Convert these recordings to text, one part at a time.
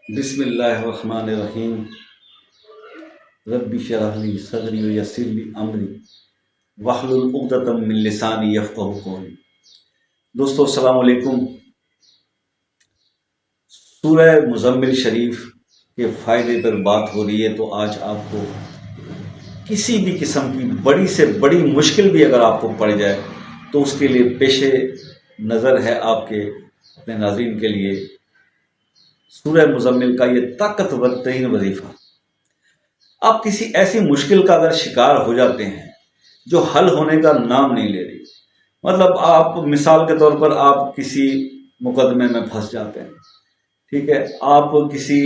بسم اللہ الرحمن الرحیم رب اشرح لی صدری ویسر لی امری واحلل عقدۃ من لسانی یفقہوا قولی۔ دوستو السلام علیکم۔ سورہ مزمل شریف کے فائدے پر بات ہو رہی ہے، تو آج آپ کو کسی بھی قسم کی بڑی سے بڑی مشکل بھی اگر آپ کو پڑ جائے تو اس کے لیے پیش نظر ہے آپ کے اپنے ناظرین کے لیے سورہ مزمل کا یہ طاقتور ترین وظیفہ۔ آپ کسی ایسی مشکل کا اگر شکار ہو جاتے ہیں جو حل ہونے کا نام نہیں لے رہی، مطلب آپ مثال کے طور پر آپ کسی مقدمے میں پھنس جاتے ہیں، ٹھیک ہے، آپ کسی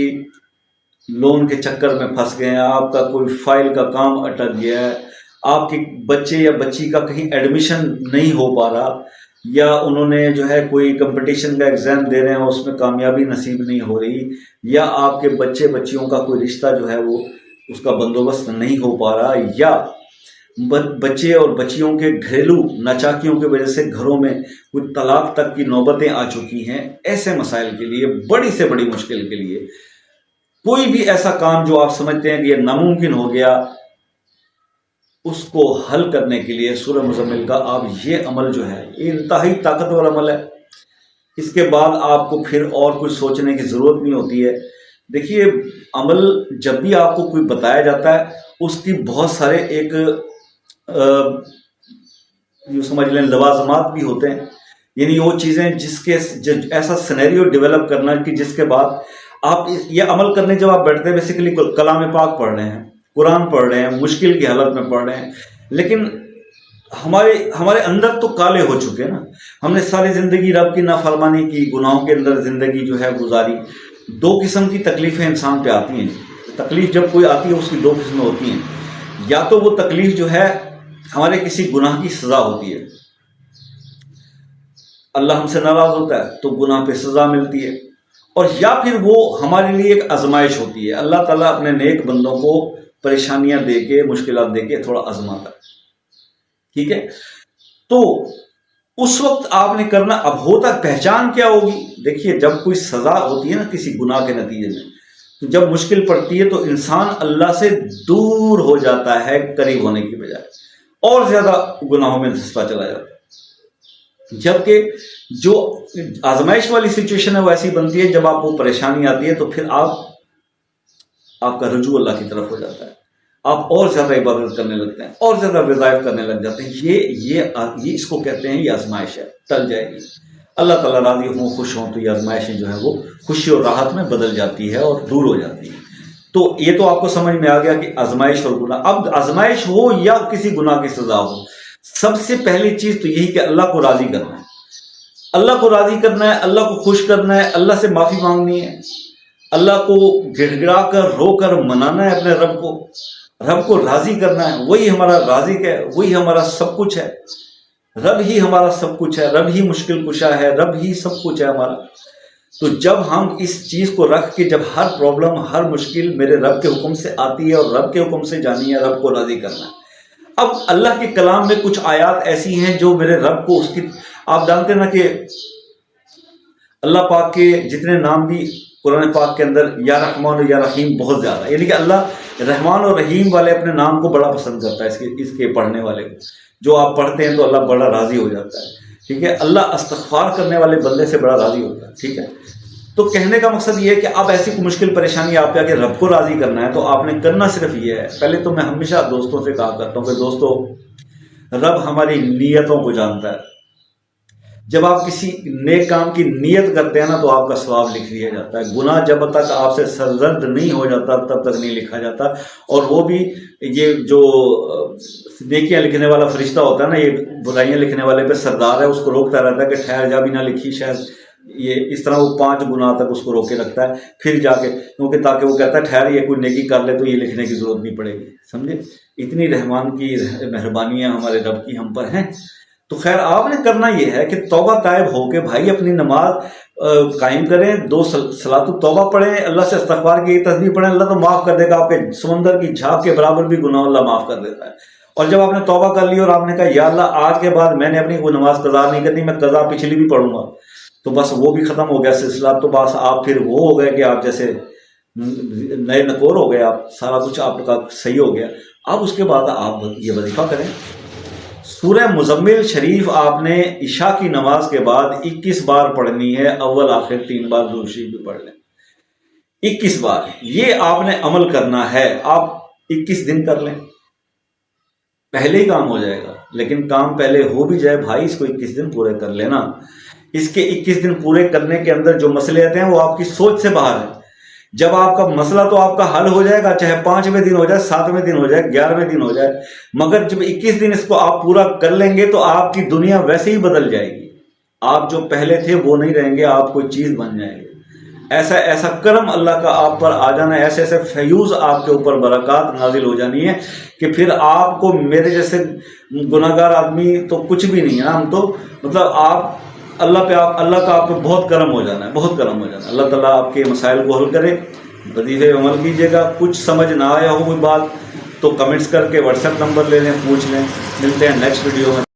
لون کے چکر میں پھنس گئے ہیں، آپ کا کوئی فائل کا کام اٹک گیا ہے، آپ کے بچے یا بچی کا کہیں ایڈمیشن نہیں ہو پا رہا، یا انہوں نے جو ہے کوئی کمپٹیشن کا ایگزام دے رہے ہیں اس میں کامیابی نصیب نہیں ہو رہی، یا آپ کے بچے بچیوں کا کوئی رشتہ جو ہے وہ اس کا بندوبست نہیں ہو پا رہا، یا بچے اور بچیوں کے گھریلو ناچاکیوں کی وجہ سے گھروں میں کوئی طلاق تک کی نوبتیں آ چکی ہیں۔ ایسے مسائل کے لیے، بڑی سے بڑی مشکل کے لیے، کوئی بھی ایسا کام جو آپ سمجھتے ہیں کہ یہ ناممکن ہو گیا، اس کو حل کرنے کے لیے سورہ مزمل کا آپ یہ عمل جو ہے یہ انتہائی طاقتور عمل ہے۔ اس کے بعد آپ کو پھر اور کچھ سوچنے کی ضرورت نہیں ہوتی ہے۔ دیکھیے، عمل جب بھی آپ کو کوئی بتایا جاتا ہے اس کی بہت سارے ایک یوں سمجھ لیں لوازمات بھی ہوتے ہیں، یعنی وہ چیزیں جس کے ایسا سینیریو ڈیولپ کرنا کہ جس کے بعد آپ یہ عمل کرنے جب آپ بیٹھتے ہیں، بیسیکلی کلام پاک پڑھ رہے ہیں، قرآن پڑھ رہے ہیں، مشکل کی حالت میں پڑھ رہے ہیں، لیکن ہمارے اندر تو کالے ہو چکے نا، ہم نے ساری زندگی رب کی نافرمانی کی، گناہوں کے اندر زندگی جو ہے گزاری۔ دو قسم کی تکلیفیں انسان پہ آتی ہیں۔ تکلیف جب کوئی آتی ہے اس کی دو قسمیں ہوتی ہیں، یا تو وہ تکلیف جو ہے ہمارے کسی گناہ کی سزا ہوتی ہے، اللہ ہم سے ناراض ہوتا ہے تو گناہ پہ سزا ملتی ہے، اور یا پھر وہ ہمارے لیے ایک آزمائش ہوتی ہے، اللہ تعالیٰ اپنے نیک بندوں کو پریشانیاں دے کے، مشکلات دے کے تھوڑا آزماتا ہے، ٹھیک ہے۔ تو اس وقت آپ نے کرنا اب ہوتا پہچان کیا ہوگی؟ دیکھیے، جب کوئی سزا ہوتی ہے نا کسی گناہ کے نتیجے میں، تو جب مشکل پڑتی ہے تو انسان اللہ سے دور ہو جاتا ہے قریب ہونے کی بجائے، اور زیادہ گناہوں میں دھستا چلا جاتا ہے۔ جبکہ جو آزمائش والی سچویشن ہے وہ ایسی بنتی ہے جب آپ کو پریشانی آتی ہے تو پھر آپ کا رجوع اللہ کی طرف ہو جاتا ہے، آپ اور زیادہ عبادت کرنے لگتے ہیں، اور زیادہ وظائف کرنے لگ جاتے ہیں۔ یہ اس کو کہتے ہیں، یہ آزمائش ہے، ٹل جائے گی۔ اللہ تعالیٰ راضی ہوں، خوش ہوں تو یہ آزمائشیں جو ہے وہ خوشی اور راحت میں بدل جاتی ہے اور دور ہو جاتی ہے۔ تو یہ تو آپ کو سمجھ میں آ گیا کہ آزمائش اور گناہ، اب آزمائش ہو یا کسی گناہ کی سزا ہو، سب سے پہلی چیز تو یہی کہ اللہ کو راضی کرنا ہے، اللہ کو راضی کرنا ہے، اللہ کو خوش کرنا ہے، اللہ سے معافی مانگنی ہے، اللہ کو گڑ گڑا کر رو کر منانا ہے، اپنے رب کو راضی کرنا ہے۔ وہی ہمارا رازق ہے، وہی ہمارا سب کچھ ہے، رب ہی ہمارا سب کچھ ہے، رب ہی مشکل کشا ہے، رب ہی سب کچھ ہے ہمارا۔ تو جب ہم اس چیز کو رکھ کے، جب ہر پرابلم، ہر مشکل میرے رب کے حکم سے آتی ہے اور رب کے حکم سے جانی ہے، رب کو راضی کرنا ہے۔ اب اللہ کے کلام میں کچھ آیات ایسی ہیں جو میرے رب کو، اس کی آپ جانتے ہیں نا کہ اللہ پاک کے جتنے نام بھی قرآن پاک کے اندر یا رحمان و یا رحیم بہت زیادہ، یعنی کہ اللہ رحمان و رحیم والے اپنے نام کو بڑا پسند کرتا ہے، اس کے پڑھنے والے کو، جو آپ پڑھتے ہیں تو اللہ بڑا راضی ہو جاتا ہے، ٹھیک ہے۔ اللہ استغفار کرنے والے بندے سے بڑا راضی ہوتا ہے، ٹھیک ہے۔ تو کہنے کا مقصد یہ ہے کہ اب ایسی کوئی مشکل پریشانی آپ پہ آ کے رب کو راضی کرنا ہے، تو آپ نے کرنا صرف یہ ہے۔ پہلے تو میں ہمیشہ دوستوں سے کہا کرتا ہوں کہ دوستو، رب ہماری نیتوں کو جانتا ہے۔ جب آپ کسی نیک کام کی نیت کرتے ہیں نا تو آپ کا ثواب لکھ لیا جاتا ہے، گناہ جب تک آپ سے سرزد نہیں ہو جاتا تب تک نہیں لکھا جاتا۔ اور وہ بھی یہ جو نیکیاں لکھنے والا فرشتہ ہوتا ہے نا، یہ برائیاں لکھنے والے پہ سردار ہے، اس کو روکتا رہتا ہے کہ ٹھہر جا، بھی نہ لکھی شاید، یہ اس طرح وہ 5 گناہ تک اس کو روکے رکھتا ہے، پھر جا کے، کیونکہ تاکہ وہ کہتا ہے ٹھہر، یہ کوئی نیکی کر لے تو یہ لکھنے کی ضرورت نہیں پڑے گی، سمجھے؟ اتنی رحمان کی مہربانیاں ہمارے رب کی ہم پر ہیں۔ تو خیر، آپ نے کرنا یہ ہے کہ توبہ طائب ہو کے بھائی اپنی نماز قائم کریں، 2 صلاۃ التوبہ پڑھیں، اللہ سے استغفار کی تسبیح پڑھیں، اللہ تو معاف کر دے گا، آپ کے سمندر کی جھاگ کے برابر بھی گناہ اللہ معاف کر دیتا ہے۔ اور جب آپ نے توبہ کر لی اور آپ نے کہا یا اللہ آج کے بعد میں نے اپنی کوئی نماز قضا نہیں کرنی، میں قضا پچھلی بھی پڑھوں گا، تو بس وہ بھی ختم ہو گیا سلسلہ۔ تو بس آپ پھر وہ ہو گئے کہ آپ جیسے نئے نکور ہو گئے آپ، سارا کچھ آپ کا صحیح ہو گیا، اب اس کے بعد آپ یہ وظیفہ کریں۔ سورہ مزمل شریف آپ نے عشاء کی نماز کے بعد 21 بار پڑھنی ہے، اول آخر 3 بار درود شریف بھی پڑھ لیں، 21 بار یہ آپ نے عمل کرنا ہے۔ آپ 21 دن کر لیں، پہلے ہی کام ہو جائے گا، لیکن کام پہلے ہو بھی جائے بھائی، اس کو 21 دن پورے کر لینا۔ اس کے 21 دن پورے کرنے کے اندر جو مسئلے آتے ہیں وہ آپ کی سوچ سے باہر ہے۔ جب آپ کا مسئلہ تو آپ کا حل ہو جائے گا، چاہے 5ویں دن ہو جائے، 7ویں دن ہو جائے، 11ویں دن ہو جائے، مگر جب 21 دن اس کو آپ پورا کر لیں گے تو آپ کی دنیا ویسے ہی بدل جائے گی۔ آپ جو پہلے تھے وہ نہیں رہیں گے، آپ کوئی چیز بن جائیں گے۔ ایسا ایسا کرم اللہ کا آپ پر آ جانا ہے، ایسے ایسے فیوز آپ کے اوپر برکات نازل ہو جانی ہے کہ پھر آپ کو، میرے جیسے گناہ گار آدمی تو کچھ بھی نہیں ہے نا، ہم تو مطلب آپ اللہ کا آپ پہ بہت کرم ہو جانا ہے، بہت کرم ہو جانا ہے۔ اللہ تعالیٰ آپ کے مسائل کو حل کرے، وظیفے عمل کیجیے گا۔ کچھ سمجھ نہ آیا ہو کوئی بات تو کمنٹس کر کے واٹس ایپ نمبر لے لیں، پوچھ لیں۔ ملتے ہیں نیکسٹ ویڈیو میں۔